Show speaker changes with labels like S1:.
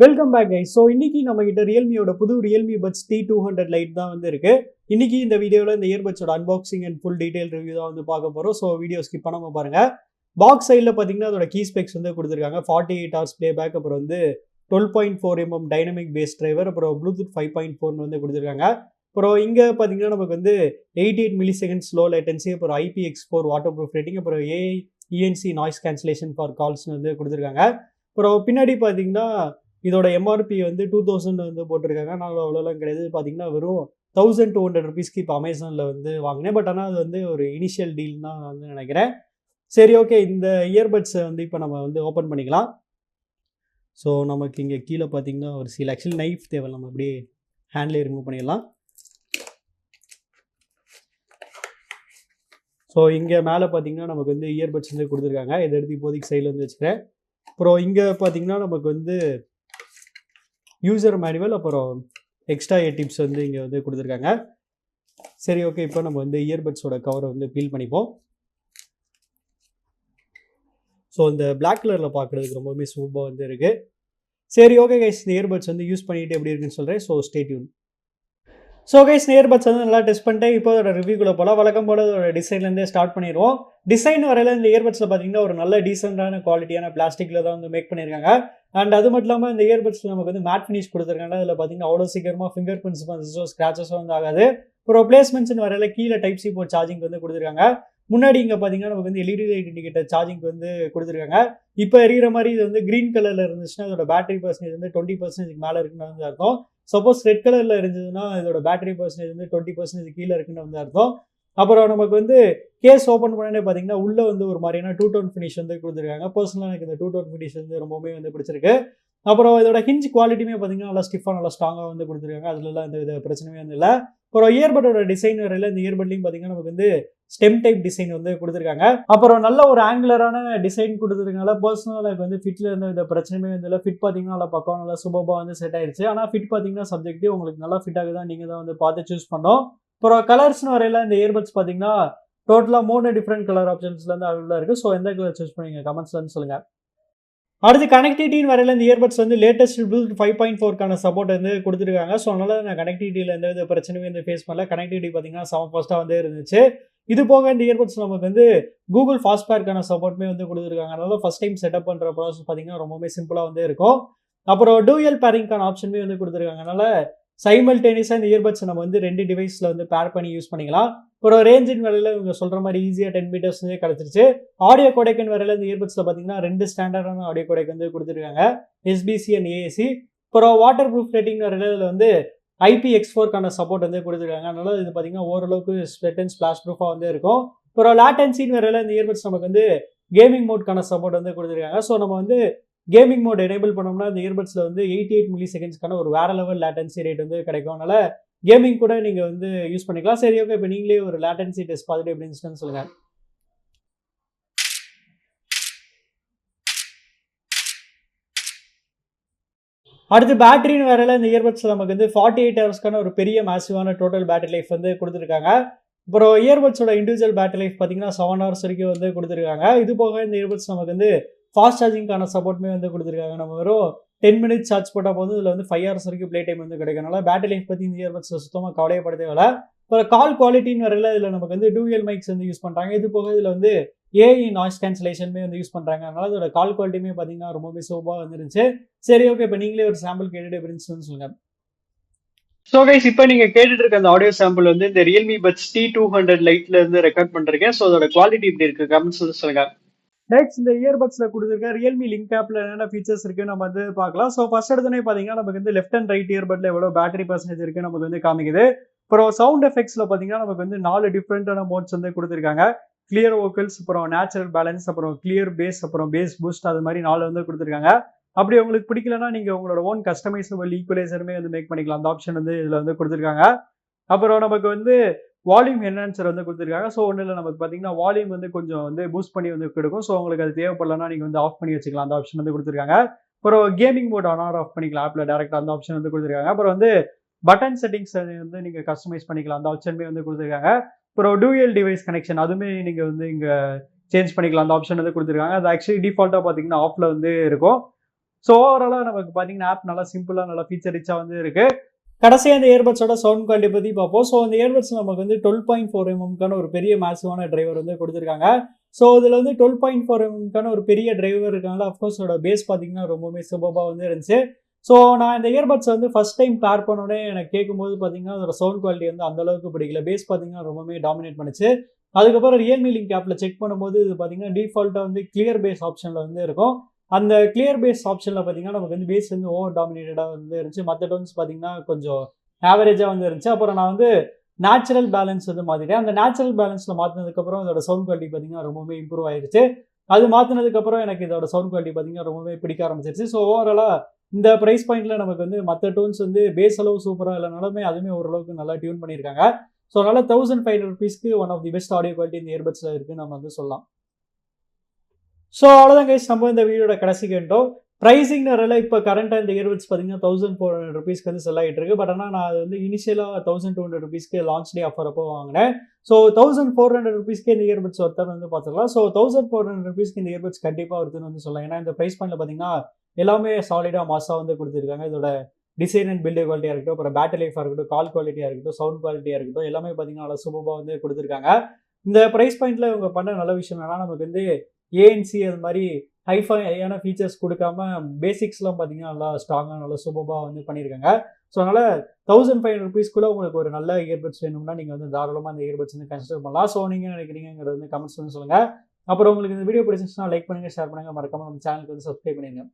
S1: Welcome back guys. So இன்னைக்கு நம்ம கிட்ட ரியல்மியோட புது ரியல்மி பட்ஸ் T200 லைட் தான் வந்து இருக்கு. இன்னைக்கு இந்த வீடியோவில் இந்த இயர்பட்ஸோட unboxing and full detail review தான் வந்து பார்க்க போகிறோம். ஸோ வீடியோ ஸ்கிப் பண்ணாமல் பாருங்க. பாக்ஸ் சைடில் பார்த்தீங்கன்னா அதோட கீ ஸ்பெக்ஸ் வந்து கொடுத்துருக்காங்க. 48 ஹவர்ஸ் ப்ளே பேக், அப்புறம் வந்து 12.4 mm டைனமிக் பேஸ் டிரைவர், அப்புறம் ப்ளூடூத் 5.4 வந்து கொடுத்துருக்காங்க. அப்புறம் இங்கே பார்த்தீங்கன்னா நமக்கு வந்து 88 மில்லி செகண்ட்ஸ் லோ லேட்டன்சி, அப்புறம் IPX4 வாட்டர் ப்ரூஃப் ரேட்டிங், அப்புறம் AI ENC noise cancellation for கால்ஸ்னு வந்து கொடுத்துருக்காங்க. அப்புறம் பின்னாடி பார்த்தீங்கன்னா இதோட எம்ஆர்பி வந்து 2000 வந்து போட்டிருக்காங்க. நான் அவ்வளோலாம் கிடையாது. பார்த்தீங்கன்னா வெறும் 1200 ருபீஸ்க்கு இப்போ அமேசானில் வந்து வாங்கினேன். பட் ஆனால் அது வந்து ஒரு இனிஷியல் டீல் தான் நான் வந்து நினைக்கிறேன். சரி, ஓகே. இந்த இயர்பட்ஸை வந்து இப்போ நம்ம வந்து ஓப்பன் பண்ணிக்கலாம். ஸோ நமக்கு இங்கே கீழே பார்த்தீங்கன்னா ஒரு சில ஆக்சுவலி நைஃப் தேவை. நம்ம அப்படியே ஹேண்ட்லேயே ரிமூவ் பண்ணிடலாம். ஸோ இங்கே மேலே பார்த்தீங்கன்னா நமக்கு வந்து இயர்பட்ஸ் வந்து கொடுத்துருக்காங்க. இதை எடுத்து இப்போதைக்கு சைடில் வந்து வச்சுக்கிறேன். அப்புறம் இங்கே பார்த்தீங்கன்னா நமக்கு வந்து யூசர் மேனுவல், அப்புறம் எக்ஸ்ட்ரா டிப்ஸ் வந்து இங்கே வந்து கொடுத்துருக்காங்க. சரி, ஓகே. இப்போ நம்ம வந்து இயர்பட்ஸோட கவரை வந்து பீல் பண்ணிப்போம். ஸோ இந்த பிளாக் கலரில் பார்க்குறதுக்கு ரொம்பவுமே சூப்பராக வந்து இருக்குது. சரி, ஓகே கைஸ். இந்த இயர்பட்ஸ் வந்து யூஸ் பண்ணிட்டு எப்படி இருக்குன்னு சொல்கிறேன். So stay tune. So guys, earbuds வந்து நல்லா டெஸ்ட் பண்ணிட்டேன். இப்போ அதோட ரிவ்யூக்குள்ளே போகலாம். வழக்கம் போல அதோட டிசைன்லேருந்தே ஸ்டார்ட் பண்ணிடுவோம். டிசைன் வரையில் இந்த இயர்பட்ஸில் பார்த்தீங்கன்னா ஒரு நல்ல டீசெண்டான குவாலிட்டியான பிளாஸ்டிக்கில் தான் வந்து மேக் பண்ணியிருக்காங்க. அண்ட் அது மட்டும் இல்லாமல் இந்த இயர்பட்ஸில் நமக்கு வந்து மேட் ஃபினிஷ் கொடுத்துருக்காங்க. அதில் பார்த்தீங்கன்னா அவ்வளோ சீக்கிரமாக ஃபிங்கர் பிரிண்ட்ஸ் ஸ்க்ராச்சஸும் வந்து ஆகாது. அப்புறம் பிளேஸ்மெண்ட்ஸ்னு வரையில் கீழே டைப் சி போர்ட் சார்ஜிங் வந்து கொடுத்துருக்காங்க. முன்னாடி இங்கே பார்த்தீங்கன்னா நமக்கு வந்து LED லைட் இண்டிகேட்டர் சார்ஜிங் வந்து கொடுத்துருக்காங்க. இப்போ எரியிற மாதிரி இது வந்து க்ரீன் கலரில் இருந்துச்சுன்னா அதோட பேட்டரி பர்சன்டேஜ் வந்து 20% மேலே இருக்குன்னு வந்து அர்த்தம். சப்போஸ் ரெட் கலரில் இருந்ததுன்னா இதோட பேட்டரி பர்சன்டேஜ் வந்து 20% கீழே இருக்குன்னு வந்து அர்த்தம். அப்புறம் நமக்கு வந்து கேஸ் ஓப்பன் பண்ணே பார்த்தீங்கன்னா உள்ளே வந்து ஒரு மாதிரியான 2 டோன் ஃபினிஷ் வந்து கொடுத்துருக்காங்க. பர்சனலாக எனக்கு இந்த 2 டோன் ஃபினிஷ் வந்து ரொம்பவுமே வந்து பிடிச்சிருக்கு. அப்புறம் இதோட ஹிஞ்ச் குவாலிட்டியுமே பார்த்தீங்கன்னா நல்லா ஸ்டிஃபாக நல்லா ஸ்ட்ராங்காக வந்து கொடுத்துருக்காங்க. அதுலலாம் எந்த வித பிரச்சனையுமே வந்து இல்லை. அப்புறம் இயர்பட்டோட டிசைன் வரையில் இந்த இயர்பட்லையும் பார்த்தீங்கன்னா நமக்கு வந்து ஸ்டெம் டைப் டிசைன் வந்து கொடுத்துருக்காங்க. அப்புறம் நல்ல ஒரு ஆங்குலரான டிசைன் கொடுத்துருக்கனால பர்சனலாக எனக்கு வந்து ஃபிட்டில் இருந்த வித பிரச்சனையுமே வந்து இல்லை. ஃபிட் பார்த்தீங்கன்னா நல்லா பக்கம் நல்லா சூப்பராக வந்து செட் ஆயிடுச்சு. ஆனால் ஃபிட் பார்த்தீங்கன்னா சப்ஜெக்டிவ், உங்களுக்கு நல்லா ஃபிட் ஆகுதா நீங்கள் தான் வந்து பார்த்து சூஸ் பண்ணோம். அப்புறம் கலர்ஸ்னு வரையில் இந்த இயர்பட்ஸ் பார்த்தீங்கன்னா டோட்டலாக 3 டிஃப்ரெண்ட் கலர் ஆப்ஷன்ஸ்ல இருந்து அவைலபிளாக இருக்குது. ஸோ எந்த கலர் சூஸ் பண்ணுவீங்க கமெண்ட்ஸ்ல வந்து சொல்லுங்கள். அடுத்து கனெக்டிவிட்டின்னு வரையில் இந்த இயர்பட்ஸ் வந்து லேட்டஸ்ட் ப்ளூடூத் 5.4க்கான சப்போர்ட் வந்து கொடுத்துருக்காங்க. ஸோ அதனால நான் கனெக்டிவிட்டியில் எந்த வித பிரச்சனையும் வந்து ஃபேஸ் பண்ணல. கனெக்டிவிட்டி பார்த்தீங்கன்னா செம ஃபாஸ்ட்டாக வந்து இருந்துச்சு. இது போக இந்த இயர்பட்ஸ் நமக்கு வந்து கூகுள் ஃபாஸ்ட்பேர்க்கான சப்போர்ட்டுமே வந்து கொடுத்துருக்காங்க. அதனால ஃபர்ஸ்ட் டைம் செட்டப் பண்ணுற ப்ராசஸ் பார்த்தீங்கன்னா ரொம்பவே சிம்பிளாக வந்து இருக்கும். அப்புறம் டூயல் பேரிங்கான ஆப்ஷனுமே வந்து கொடுத்துருக்காங்க. அதனால சைமல்டேனியஸாக இந்த இயர்பட்ஸ் நம்ம வந்து 2 டிவைஸில் வந்து பேர் பண்ணி யூஸ் பண்ணிக்கலாம். அப்புறம் ரேஞ்சின் வரையில் இவங்க சொல்கிற மாதிரி ஈஸியாக 10 மீட்டர்ஸ் கிடச்சிருச்சு. ஆடியோ கோடெக்னு வரையில் இந்த இயர்பட்ஸில் பார்த்தீங்கன்னா 2 ஸ்டாண்டர்டான ஆடியோ கோடெக் வந்து கொடுத்துருக்காங்க, SBC அண்ட் AAC. அப்புறம் வாட்டர் ப்ரூஃப் ரேட்டிங் வரையில் இதில் வந்து IPX4க்கான சப்போர்ட் வந்து கொடுத்துருக்காங்க. அதனால இது பார்த்தீங்கன்னா ஓரளவுக்கு ஸ்வெட் அண்ட் ஸ்பிளாஷ் ப்ரூஃபாக வந்து இருக்கும். அப்புறம் லேட்டன்சின்னு வரையில் இந்த இயர்பட்ஸ் நமக்கு வந்து கேமிங் மோட்கான சப்போர்ட் வந்து கொடுத்துருக்காங்க. ஸோ நம்ம வந்து கேமிங் மோட் எனேபிள் பண்ணோம்னா இந்த இயர்பட்ஸில் வந்து 88 மில்லி செகண்ட்ஸ்க்கான ஒரு வேற லெவல் லேட்டன்சி ரேட் வந்து கிடைக்கும். அதனால கேமிங் கூட நீங்கள் வந்து யூஸ் பண்ணிக்கலாம். சரி, ஓகே. இப்போ நீங்களே ஒரு லேட்டன்சி டெஸ்ட் பார்த்துட்டு எப்படி இருந்துச்சுன்னு சொல்லுங்கள். அடுத்து பேட்டரின்னு வரையில் இந்த இயர்பட்ஸில் நமக்கு வந்து 48 ஹவர்ஸ்க்கான ஒரு பெரிய மேசிவான டோட்டல் பேட்டரி லைஃப் வந்து கொடுத்துருக்காங்க. அப்புறம் இயர்பட்ஸோட இண்டிவிஜுவல் பேட்டரி லைஃப் பார்த்தீங்கன்னா 7 ஹவர்ஸ் வரைக்கும் வந்து கொடுத்துருக்காங்க. இது போக இந்த இயர்பட்ஸ் நமக்கு வந்து ஃபாஸ்ட் சார்ஜிங்கான சப்போர்ட்டுமே வந்து கொடுத்துருக்காங்க. நம்ம வெறும் 10 மினிட்ஸ் சார்ஜ் போட்டால் போது இதில் வந்து 5 ஹவர்ஸ் வரைக்கும் ப்ளே டைம் வந்து கிடைக்கிறனால பேட்டரி லைஃப் பற்றி இந்த இயர்பட்ஸில் சுத்தமாக கவலையப்பட தேவையில்ல. அப்புறம் கால் குவாலிட்டின்னு வரையில் இதில் நமக்கு வந்து டூயல் மைக்ஸ் வந்து யூஸ் பண்ணுறாங்க. இது போக இதில் வந்து AI நாய்ஸ் கேன்சலேஷனுமே வந்து யூஸ் பண்ணுறாங்க. அதனால இதோட கால் குவாலிட்டியுமே பார்த்தீங்கன்னா ரொம்பவே சூப்பராக வந்துருந்துச்சு. சரி, ஓகே. இப்போ நீங்களே ஒரு சாம்பிள் கேட்டுட்டு எப்படி இருந்துச்சுன்னு சொல்லுங்கள். ஸோ கைஸ், இப்போ நீங்கள் கேட்டுட்டு இருக்க அந்த ஆடியோ சாம்பிள் வந்து இந்த ரியல்மி பட்ஸ் T200 லைட்ல இருந்து ரெக்கார்ட் பண்ணிருக்கேன். ஸோ அதோட குவாலிட்டி இப்படி இருக்கு கமெண்ட்ஸ் வந்து சொல்லுங்க. நெக்ஸ்ட் இந்த இயர்பட்ஸில் கொடுத்துருக்க ரியல்மி லிங்க் ஆப்பில் என்னென்ன ஃபீச்சர்ஸ் இருக்குது நம்ம வந்து பார்க்கலாம். ஸோ ஃபர்ஸ்ட் எடுத்தோடனே பார்த்தீங்கன்னா நமக்கு வந்து லெஃப்ட் அண்ட் ரைட் இயர்பட்டில் எவ்வளோ பேட்டரி பர்சன்டேஜ் இருக்குது நமக்கு வந்து காமிக்குது. அப்புறம் சவுண்ட் எஃபெக்ட்ஸில் பார்த்தீங்கன்னா நமக்கு வந்து 4 டிஃப்ரெண்டான மோட்ஸ் வந்து கொடுத்துருக்காங்க. கிளியர் வோக்கல்ஸ், அப்புறம் நேச்சுரல் பேலன்ஸ், அப்புறம் கிளியர் பேஸ், அப்புறம் பேஸ் பூஸ்ட், அது மாதிரி 4 வந்து கொடுத்துருக்காங்க. அப்படி உங்களுக்கு பிடிக்கலன்னா நீங்கள் உங்களோட ஓன் கஸ்டமைசபிள் ஈக்குவலைசருமே வந்து மேக் பண்ணிக்கலாம். அந்த ஆப்ஷன் வந்து இதில் வந்து கொடுத்துருக்காங்க. அப்புறம் நமக்கு வந்து வால்யூம் என்ஹான்சர் வந்து கொடுத்துருக்காங்க. ஸோ ஒன்றும் இல்லை, நமக்கு பார்த்தீங்கன்னா வால்யூம் வந்து கொஞ்சம் வந்து பூஸ்ட் பண்ணி வந்து கொடுக்கும். ஸோ உங்களுக்கு அது தேவைப்படலன்னா நீங்கள் வந்து ஆஃப் பண்ணி வச்சுக்கலாம். அந்த ஆப்ஷன் வந்து கொடுத்துருக்காங்க. அப்புறம் gaming mode on or off பண்ணிக்கலாம் ஆப்பில் டேரெக்டாக, அந்த ஆப்ஷன் வந்து கொடுத்துருக்காங்க. அப்புறம் வந்து பட்டன் செட்டிங்ஸ் வந்து நீங்கள் கஸ்டமைஸ் பண்ணிக்கலாம். அந்த ஆப்ஷனுமே வந்து கொடுத்துருக்காங்க. அப்புறம் டூயல் டிவைஸ் கனெக்ஷன் அதுவுமே நீங்கள் வந்து இங்கே சேஞ்ச் பண்ணிக்கலாம். அந்த ஆப்ஷன் வந்து கொடுத்துருக்காங்க. அது ஆக்சுவலி டிஃபால்ட்டாக பார்த்தீங்கன்னா ஆஃபில் வந்து இருக்கும். ஸோ ஓவராலாக நமக்கு பார்த்தீங்கன்னா ஆப் நல்லா சிம்பிளாக நல்லா ஃபீச்சர் ரிச்சாக வந்து இருக்கு. கடைசியாக இந்த இயர்பட்ஸோட சவுண்ட் குவாலிட்டி பற்றி பார்ப்போம். ஸோ அந்த இயர்பட்ஸ் நமக்கு வந்து 12.4 mm ஒரு பெரிய மேசிவான டிரைவர் வந்து கொடுத்துருக்காங்க. ஸோ இதில் வந்து 12.4 mm ஒரு பெரிய டிரைவர் இருக்காங்க. அஃப்கோர்ஸ் இதோட பேஸ் பார்த்தீங்கன்னா ரொம்பவுமே சூப்பராக வந்து இருந்துச்சு. ஸோ நான் இந்த இயர்பட்ஸ் வந்து ஃபர்ஸ்ட் டைம் பேர் பண்ணோடனே எனக்கு கேட்கும்போது பார்த்தீங்கன்னா அதோட சவுண்ட் குவாலிட்டி வந்து அந்த அளவுக்கு பிடிக்கல. பேஸ் பார்த்தீங்கன்னா ரொம்பவே டாமினேட் பண்ணுச்சு. அதுக்கப்புறம் ரியல்மி லிங்க் ஆப்பில் செக் பண்ணும்போது இது பார்த்தீங்கன்னா டிஃபால்ட்டாக வந்து கிளியர் பேஸ் ஆப்ஷனில் வந்து இருக்கும். அந்த கிளியர் பேஸ் ஆப்ஷனில் பார்த்தீங்கன்னா நமக்கு வந்து பேஸ் வந்து ஓவர் டாமினேட்டடாக வந்து இருந்துச்சு. மற்ற டோன்ஸ் பார்த்தீங்கன்னா கொஞ்சம் ஆவரேஜாக வந்து இருந்துச்சு. அப்புறம் நான் வந்து நேச்சுரல் பேலன்ஸ் வந்து மாற்றிட்டேன். அந்த நேச்சுரல் பேலன்ஸில் மாற்றினதுக்கப்புறம் இதோட சவுண்ட் குவாலிட்டி பார்த்தீங்கன்னா ரொம்பவே இம்ப்ரூவ் ஆயிருச்சு. அது மாற்றினதுக்கப்புறம் எனக்கு இதோட சவுண்ட் குவாலிட்டி பார்த்தீங்கன்னா ரொம்பவே பிடிக்க ஆரம்பிச்சிருச்சு. ஸோ ஓவராலாக இந்த ப்ரைஸ் பாயிண்ட்டில் நமக்கு வந்து மற்ற டோன்ஸ் வந்து பேஸ் அளவு சூப்பராக இல்லைனாலுமே அதுவுமே ஓரளவுக்கு நல்லா டியூன் பண்ணியிருக்காங்க. ஸோ அதனால் 1500 rupeesக்கு one of the best audio quality இந்த இயர்பட்ஸில் இருக்குன்னு நம்ம வந்து சொல்லலாம். ஸோ அவ்வளோதான் கைஸ், நம்ம இந்த வீடியோட கடைசிக்கு வந்துட்டோம். ப்ரைஸிங்கிறதுல இப்போ கரண்ட்டாக இந்த இயர்பட்ஸ் பார்த்தீங்கன்னா 1400 rupeesக்கு வந்து செல் ஆகிட்டு இருக்கு. பட் ஆனால் நான் அது வந்து இனிஷியலாக 1200 rupeesக்கு லான்ச் டே ஆஃபர் அப்போ வாங்கினேன். ஸோ 1400 rupeesக்கு இந்த இயர்பட்ஸ் ஒருத்தர் வந்து பார்த்துக்கலாம். ஸோ 1400 rupeesக்கு இந்த இயர்பட்ஸ் கண்டிப்பாக வருதுன்னு வந்து சொல்லலாம். ஏன்னா இந்த ப்ரைஸ் பாயிண்ட்ல பார்த்தீங்கன்னா எல்லாமே சாலிடாக மாஸாக வந்து கொடுத்துருக்காங்க. இதோட டிசைன் அண்ட் பில்டு குவாலிட்டியாக இருக்கட்டும், அப்புறம் பேட்டரி லைஃபாக இருக்கட்டும், கால் குவாலிட்டியாக இருக்கட்டும், சவுண்ட் குவாலிட்டியாக இருக்கட்டும், எல்லாமே பார்த்தீங்கன்னா நல்லா சூப்பராக வந்து கொடுத்துருக்காங்க. இந்த ப்ரைஸ் பாயிண்ட்ல இவங்க பண்ண நல்ல விஷயம் என்னன்னா நமக்கு வந்து ஏஎன்சி அது மாதிரி ஹையான ஃபீச்சர்ஸ் கொடுக்காம பேசிக்ஸ்லாம் பார்த்தீங்கன்னா நல்லா ஸ்ட்ராங்காக நல்லா சூப்பராக வந்து பண்ணியிருக்காங்க. ஸோ அதனால் 1500 rupeesக்குள்ள உங்களுக்கு ஒரு நல்ல இயர்பட்ஸ் வேணும்னா நீங்கள் வந்து தாராளமாக அந்த இயர்பட்ஸ் வந்து கன்சிடர் பண்ணலாம். ஸோ நீங்கள் நினைக்கிறீங்கிறது வந்து கமெண்ட்ஸ் வந்து சொல்லுங்கள். அப்புறம் உங்களுக்கு இந்த வீடியோ பிடிச்சிருந்துச்சுன்னா லைக் பண்ணுங்கள், ஷேர் பண்ணுங்கள், மறக்காம நம்ம சேனலுக்கு வந்து சப்ஸ்கிரைப் பண்ணிடுங்க.